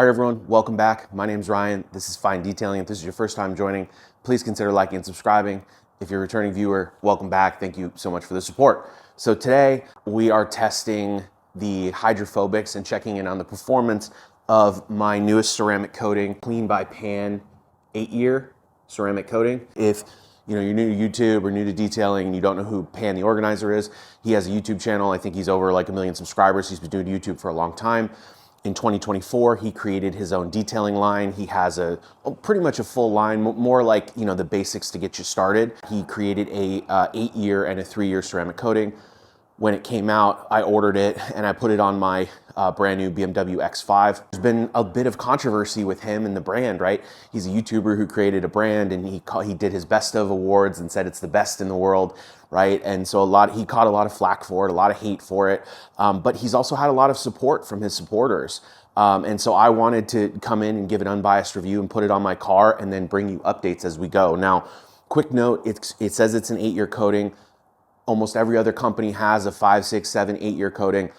All right, everyone, welcome back. My name's Ryan. This is Fine Detailing. If this is your first time joining, please consider liking and subscribing. If you're a returning viewer, welcome back. Thank you so much for the support. So today we are testing the hydrophobics and checking in on the performance of my newest ceramic coating, Clean by Pan 8-year ceramic coating. If you're new to YouTube or new to detailing and you don't know who Pan the Organizer is, he has a YouTube channel. I think he's over like 1 million subscribers. He's been doing YouTube for a long time. In 2024, he created his own detailing line. He has pretty much a full line, more like the basics to get you started. He created a 8-year and a 3-year ceramic coating. When it came out, I ordered it and I put it on my brand new BMW X5. There's been a bit of controversy with him and the brand, right? He's a YouTuber who created a brand, and he did his best of awards and said it's the best in the world, right? And so he caught a lot of flack for it, a lot of hate for it, but he's also had a lot of support from his supporters. And so I wanted to come in and give an unbiased review and put it on my car and then bring you updates as we go. Now, quick note, it says it's an 8-year coating. Almost every other company has a 5, 6, 7, 8-year coating.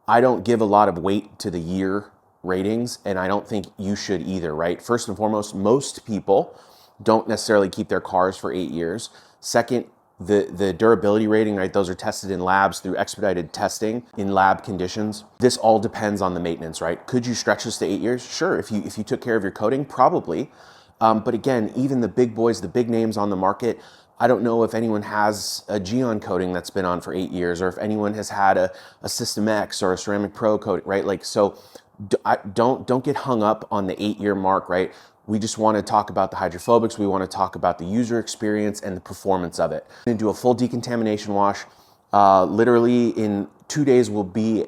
I don't give a lot of weight to the year ratings, and I don't think you should either, right? First and foremost, most people don't necessarily keep their cars for 8 years. Second, the durability rating, right? Those are tested in labs through expedited testing in lab conditions. This all depends on the maintenance, right? Could you stretch this to 8 years? Sure, if you took care of your coating, probably. But again, even the big boys, the big names on the market, I don't know if anyone has a Geon coating that's been on for 8 years, or if anyone has had a System X or a Ceramic Pro coating, right? Like, so don't get hung up on the 8-year mark, right? We just want to talk about the hydrophobics. We want to talk about the user experience and the performance of it. I'm going to do a full decontamination wash. Literally in 2 days will be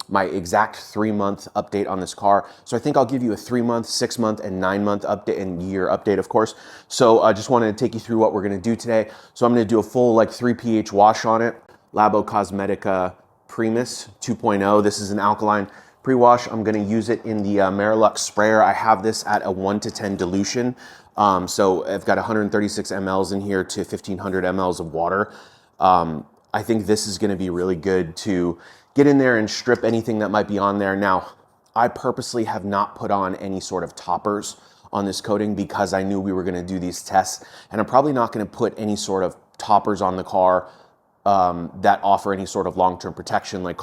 my exact 3-month update on this car. So I think I'll give you a 3-month, 6-month, and 9-month update, and year update, of course. So I just wanted to take you through what we're gonna do today. So I'm gonna do a full 3 pH wash on it. Labo Cosmetica Primus 2.0. This is an alkaline pre-wash. I'm gonna use it in the Merilux sprayer. I have this at a 1 to 10 dilution. So I've got 136 mLs in here to 1500 mLs of water. I think this is gonna be really good to get in there and strip anything that might be on there. Now, I purposely have not put on any sort of toppers on this coating because I knew we were gonna do these tests, and I'm probably not gonna put any sort of toppers on the car that offer any sort of long-term protection, like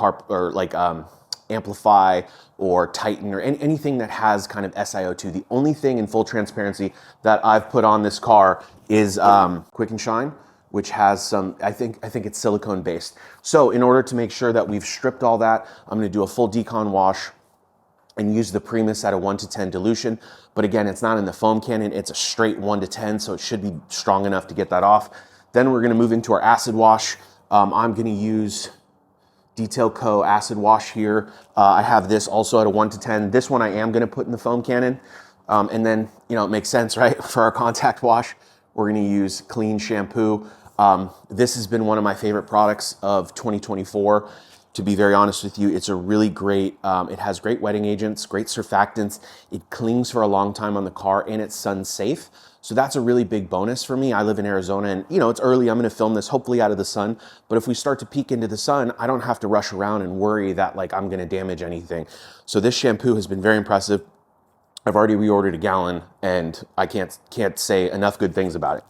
Amplify or Titan or anything that has kind of SiO2. The only thing, in full transparency, that I've put on this car is Quick and Shine, which has some, I think it's silicone based. So in order to make sure that we've stripped all that, I'm gonna do a full decon wash and use the Primus at a 1 to 10 dilution. But again, it's not in the foam cannon, it's a straight 1 to 10, so it should be strong enough to get that off. Then we're gonna move into our acid wash. I'm gonna use Detail Co. acid wash here. I have this also at a 1 to 10. This one I am gonna put in the foam cannon. And then, it makes sense, right? For our contact wash, we're gonna use Clean shampoo. This has been one of my favorite products of 2024. To be very honest with you, it's a really great, it has great wetting agents, great surfactants. It clings for a long time on the car, and it's sun safe. So that's a really big bonus for me. I live in Arizona, and it's early. I'm gonna film this hopefully out of the sun, but if we start to peek into the sun, I don't have to rush around and worry that I'm gonna damage anything. So this shampoo has been very impressive. I've already reordered a gallon, and I can't say enough good things about it.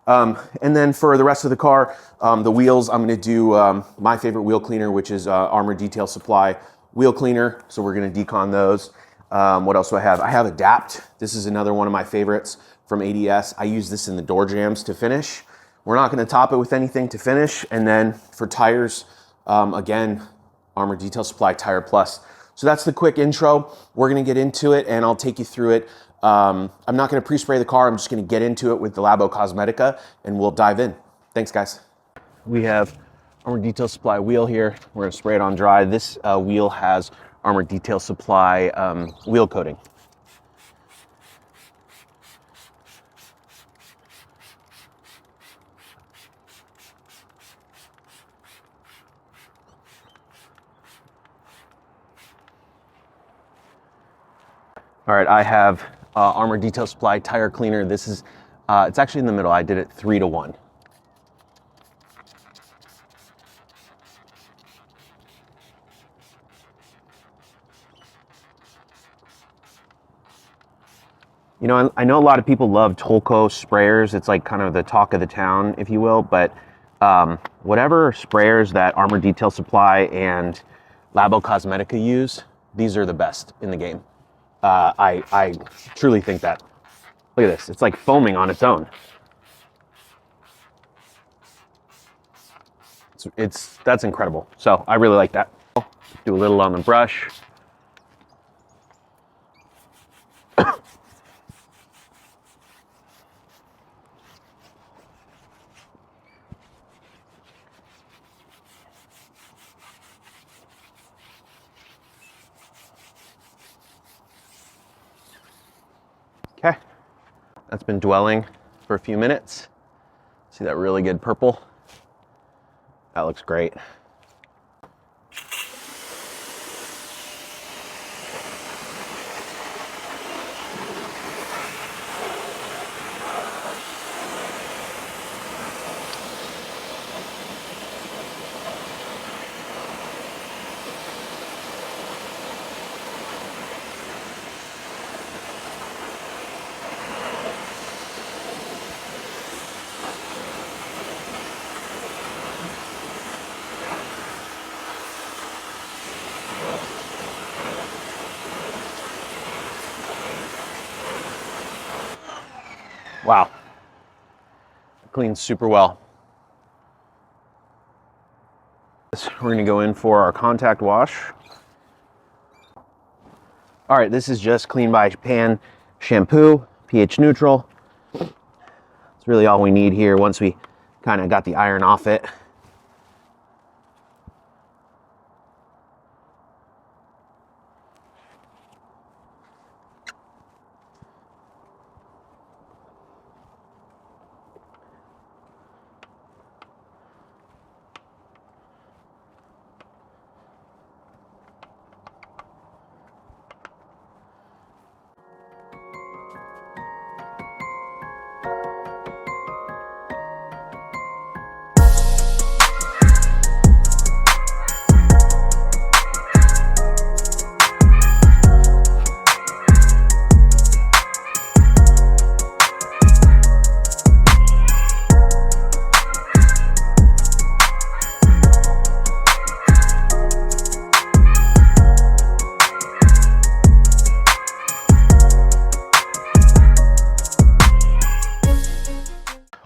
And then for the rest of the car, the wheels, I'm gonna do my favorite wheel cleaner, which is Armor Detail Supply wheel cleaner. So we're gonna decon those. What else do I have? I have Adapt. This is another one of my favorites from ADS. I use this in the door jambs to finish. We're not gonna top it with anything to finish. And then for tires, again, Armor Detail Supply Tire Plus. So that's the quick intro. We're gonna get into it, and I'll take you through it. I'm not gonna pre-spray the car. I'm just gonna get into it with the Labo Cosmetica, and we'll dive in. Thanks, guys. We have Armor Detail Supply wheel here. We're gonna spray it on dry. This wheel has Armor Detail Supply wheel coating. All right, I have Armor Detail Supply Tire Cleaner. This is, it's actually in the middle. I did it 3 to 1. You know, I know a lot of people love Tolco sprayers. It's like kind of the talk of the town, if you will, but whatever sprayers that Armor Detail Supply and Labo Cosmetica use, these are the best in the game. I truly think that. Look at this, it's like foaming on its own. That's incredible. So I really like that. Do a little on the brush. Okay, that's been dwelling for a few minutes. See that really good purple? That looks great. Wow, it cleans super well. We're gonna go in for our contact wash. All right, this is just Clean by Pan shampoo, pH neutral. It's really all we need here once we kind of got the iron off it.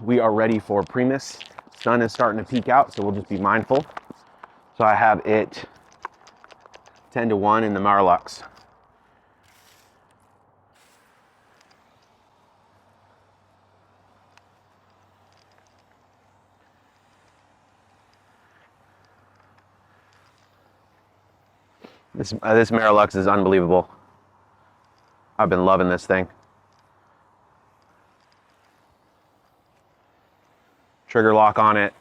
We are ready for Primus. Sun is starting to peek out, so we'll just be mindful. So I have it 10-1 in the Marlux. This Marlux is unbelievable. I've been loving this thing. Trigger lock on it,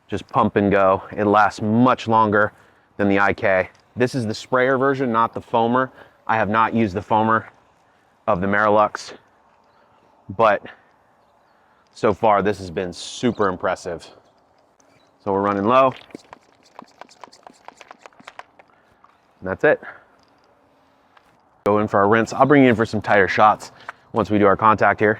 just pump and go. It lasts much longer than the IK. This is the sprayer version, not the foamer. I have not used the foamer of the Marlux, but so far this has been super impressive. So we're running low. And that's it. Go in for our rinse. I'll bring you in for some tighter shots once we do our contact here.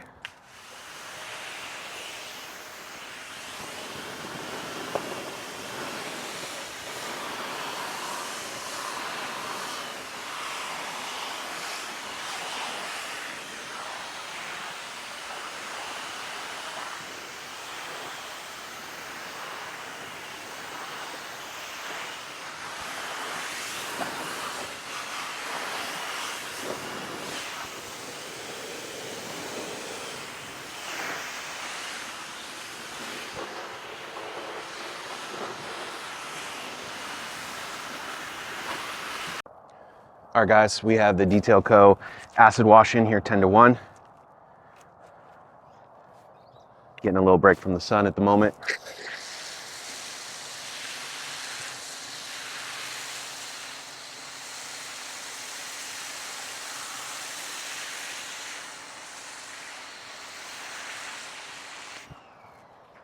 All right, guys, we have the Detail Co. acid wash in here 10-1. Getting a little break from the sun at the moment.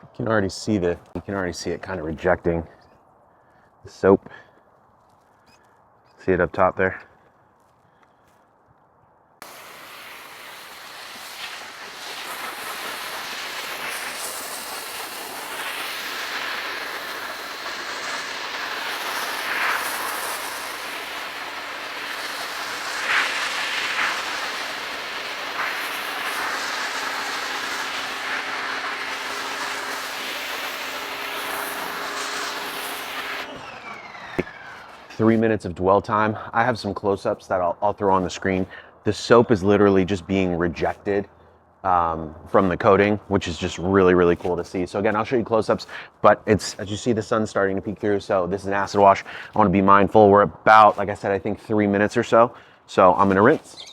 You can already see it kind of rejecting the soap. See it up top there? 3 minutes of dwell time. I have some close-ups that I'll throw on the screen. The soap is literally just being rejected from the coating, which is just really, really cool to see. So again, I'll show you close-ups, but it's, as you see, the sun's starting to peek through. So this is an acid wash. I want to be mindful. We're about, like I said, I think 3 minutes or so. So I'm going to rinse.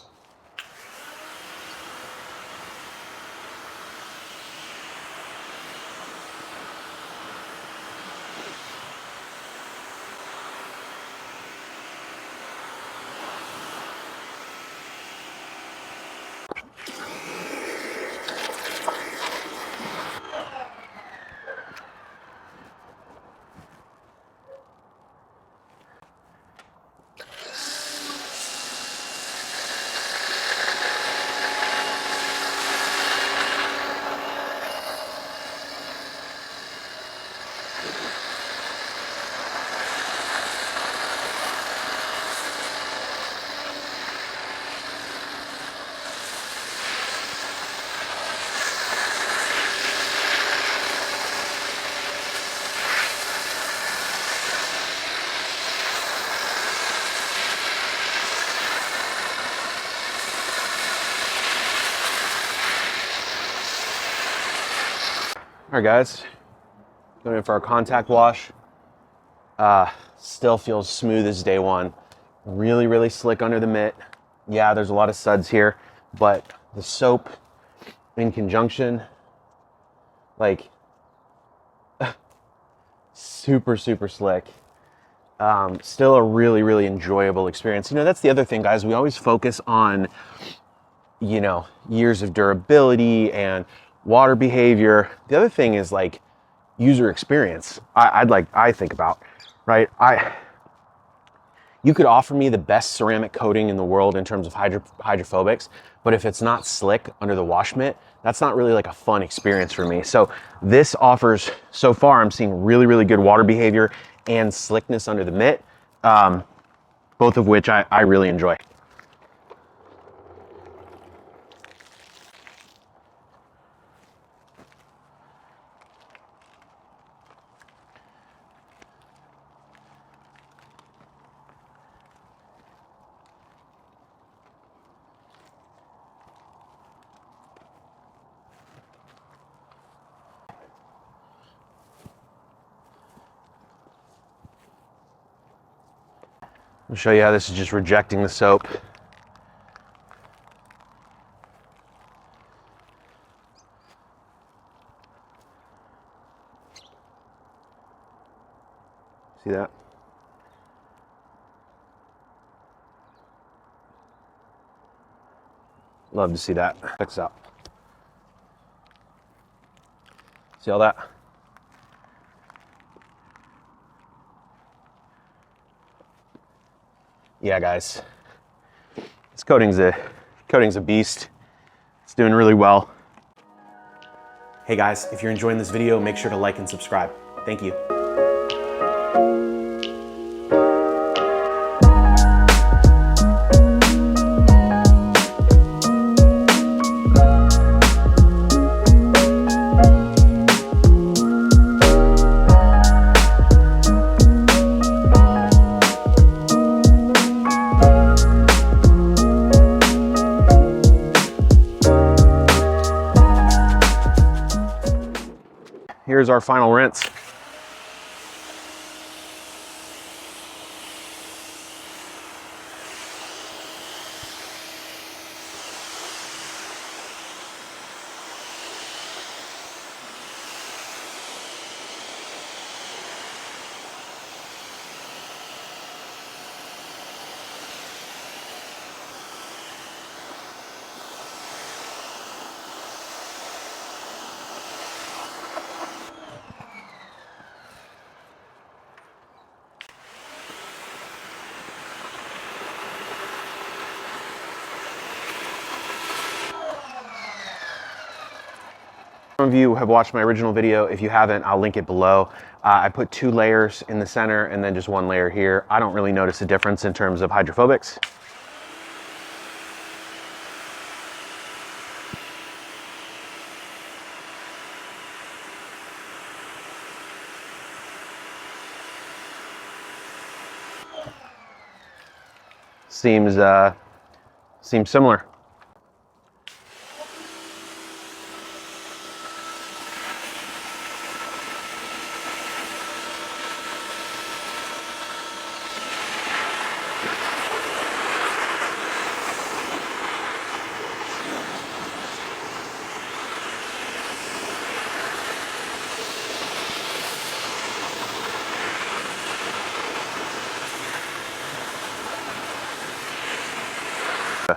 All right, guys, going in for our contact wash. Still feels smooth as day one. Really, really slick under the mitt. Yeah, there's a lot of suds here, but the soap in conjunction, like, super, super slick. Still a really, really enjoyable experience. You know, that's the other thing, guys. We always focus on, you know, years of durability and water behavior. The other thing is like user experience. I think about, right? You could offer me the best ceramic coating in the world in terms of hydrophobics, but if it's not slick under the wash mitt, that's not really like a fun experience for me. So this offers, so far, I'm seeing really, really good water behavior and slickness under the mitt, both of which I really enjoy. I'll show you how this is just rejecting the soap. See that? Love to see that. Check this out. See all that? Yeah, guys, this coating's a beast. It's doing really well. Hey guys, if you're enjoying this video, make sure to like and subscribe. Thank you. Here's our final rinse. Some of you have watched my original video. If you haven't, I'll link it below. I put 2 layers in the center and then just 1 layer here. I don't really notice a difference in terms of hydrophobics. seems similar.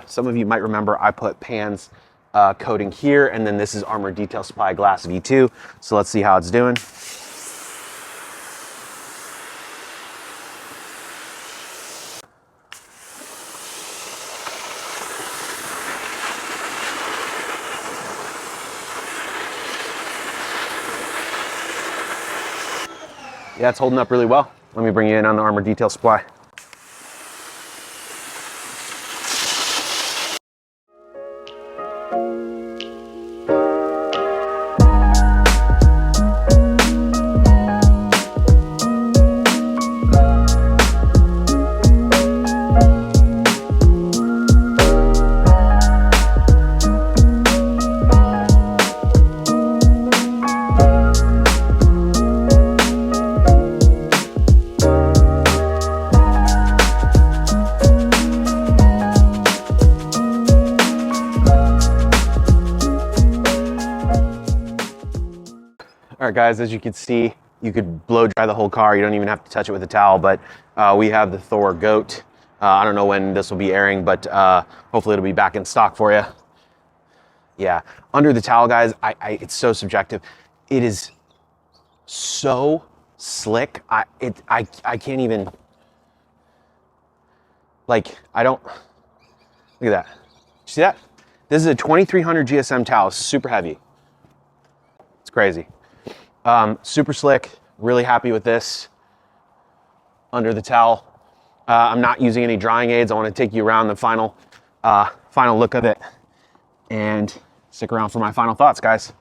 Some of you might remember I put Pan's coating here, and then this is Armor Detail Supply Glass V2. So let's see how it's doing. Yeah, it's holding up really well. Let me bring you in on the Armor Detail Supply. All right, guys, as you can see, you could blow dry the whole car. You don't even have to touch it with a towel, but we have the Thor Goat. I don't know when this will be airing, but hopefully it'll be back in stock for you. Yeah, under the towel, guys, it's so subjective. It is so slick. I can't even, like, I don't, look at that. See that? This is a 2300 GSM towel, super heavy. It's crazy. Super slick, really happy with this under the towel. I'm not using any drying aids. I want to take you around the final look of it, and stick around for my final thoughts, guys.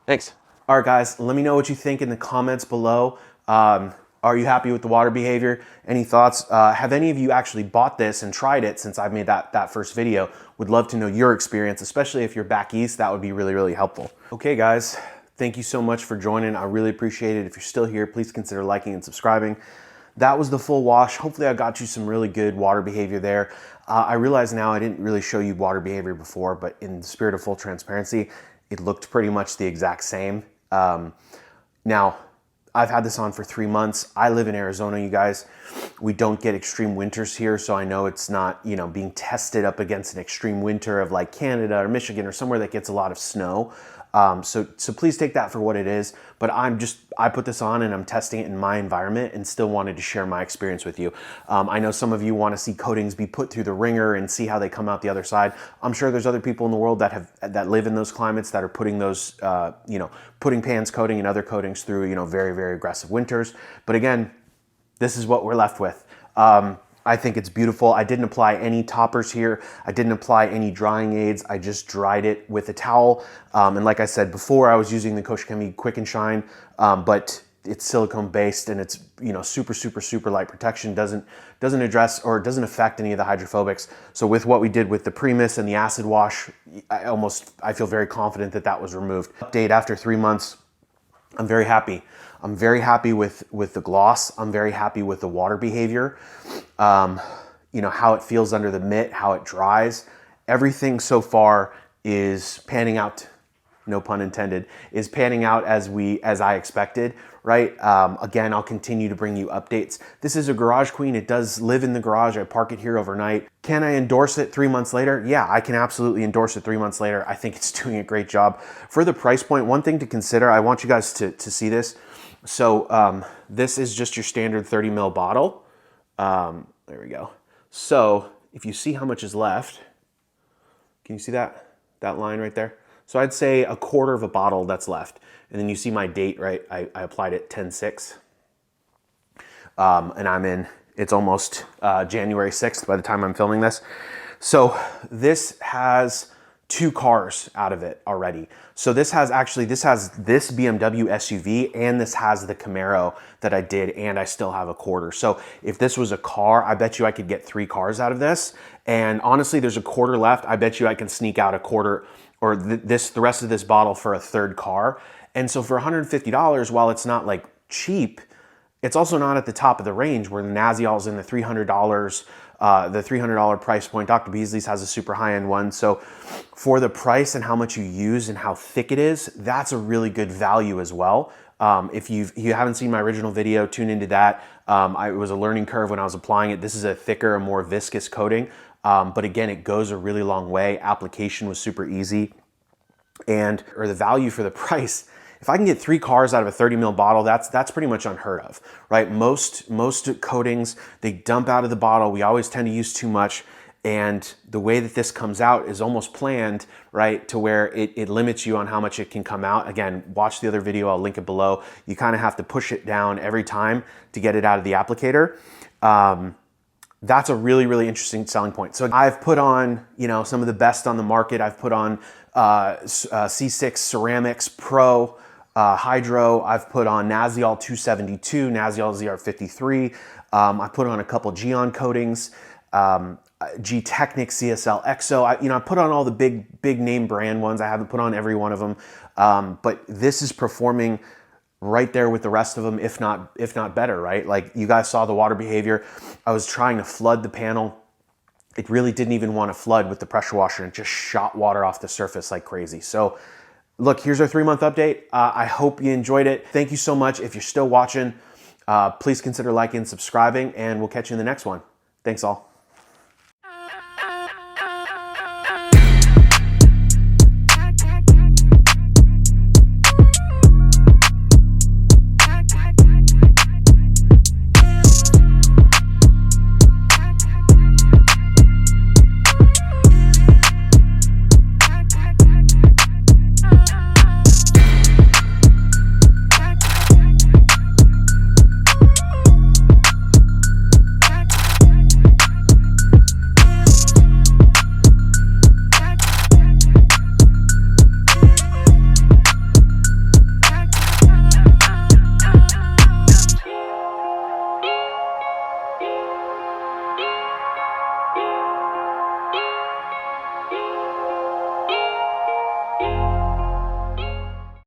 Thanks. All right, guys, let me know what you think in the comments below. Are you happy with the water behavior? Any thoughts? Have any of you actually bought this and tried it since I've made that first video? Would love to know your experience, especially if you're back east. That would be really, really helpful. Okay, guys. Thank you so much for joining. I really appreciate it. If you're still here, please consider liking and subscribing. That was the full wash. Hopefully I got you some really good water behavior there. I realize now I didn't really show you water behavior before, but in the spirit of full transparency, it looked pretty much the exact same. Now, I've had this on for 3 months. I live in Arizona, you guys. We don't get extreme winters here, so I know it's not, you know, being tested up against an extreme winter of like Canada or Michigan or somewhere that gets a lot of snow. So please take that for what it is, but I put this on and I'm testing it in my environment and still wanted to share my experience with you. I know some of you want to see coatings be put through the ringer and see how they come out the other side. I'm sure there's other people in the world that live in those climates that are putting those, putting Pan's coating and other coatings through, very, very aggressive winters. But again, this is what we're left with. I think it's beautiful. I didn't apply any toppers here. I didn't apply any drying aids. I just dried it with a towel. And like I said before, I was using the Koshikemi Quick and Shine, but it's silicone based and it's super, super, super light protection. Doesn't address or doesn't affect any of the hydrophobics. So with what we did with the Primus and the acid wash, I feel very confident that was removed. Update after 3 months. I'm very happy. I'm very happy with the gloss. I'm very happy with the water behavior. How it feels under the mitt, how it dries. Everything so far is panning out, no pun intended, is panning out as I expected, right? Again, I'll continue to bring you updates. This is a garage queen. It does live in the garage. I park it here overnight. Can I endorse it 3 months later? Yeah, I can absolutely endorse it 3 months later. I think it's doing a great job. For the price point, one thing to consider, I want you guys to see this. So this is just your standard 30 ml bottle. There we go. So if you see how much is left, can you see that line right there? So I'd say a quarter of a bottle that's left. And then you see my date, right? I applied it 10/6. And it's almost January 6th by the time I'm filming this. So this has 2 cars out of it already. So this has this BMW SUV, and this has the Camaro that I did, and I still have a quarter. So if this was a car, I bet you I could get 3 cars out of this. And honestly, there's a quarter left. I bet you I can sneak out a quarter or the rest of this bottle for a 3rd car. And so for $150, while it's not like cheap, it's also not at the top of the range where the Naziol's in the $300, the $300 price point. Dr. Beasley's has a super high-end one. So for the price and how much you use and how thick it is, that's a really good value as well. If you haven't seen my original video, tune into that. It was a learning curve when I was applying it. This is a thicker, a more viscous coating. But again, it goes a really long way. Application was super easy. Or the value for the price, if I can get 3 cars out of a 30 ml bottle, that's pretty much unheard of, right? Most coatings, they dump out of the bottle. We always tend to use too much. And the way that this comes out is almost planned, right? To where it limits you on how much it can come out. Again, watch the other video, I'll link it below. You kind of have to push it down every time to get it out of the applicator. That's a really, really interesting selling point. So I've put on, some of the best on the market. I've put on C6 Ceramics Pro Hydro. I've put on Naziol 272, Naziol ZR53. I put on a couple Geon coatings, G-Technic CSL EXO. I put on all the big name brand ones. I haven't put on every one of them, but this is performing right there with the rest of them, if not better, right? Like you guys saw the water behavior. I was trying to flood the panel. It really didn't even want to flood with the pressure washer, and just shot water off the surface like crazy. So look, here's our 3-month update. I hope you enjoyed it. Thank you so much. If you're still watching, please consider liking and subscribing, and we'll catch you in the next one. Thanks all.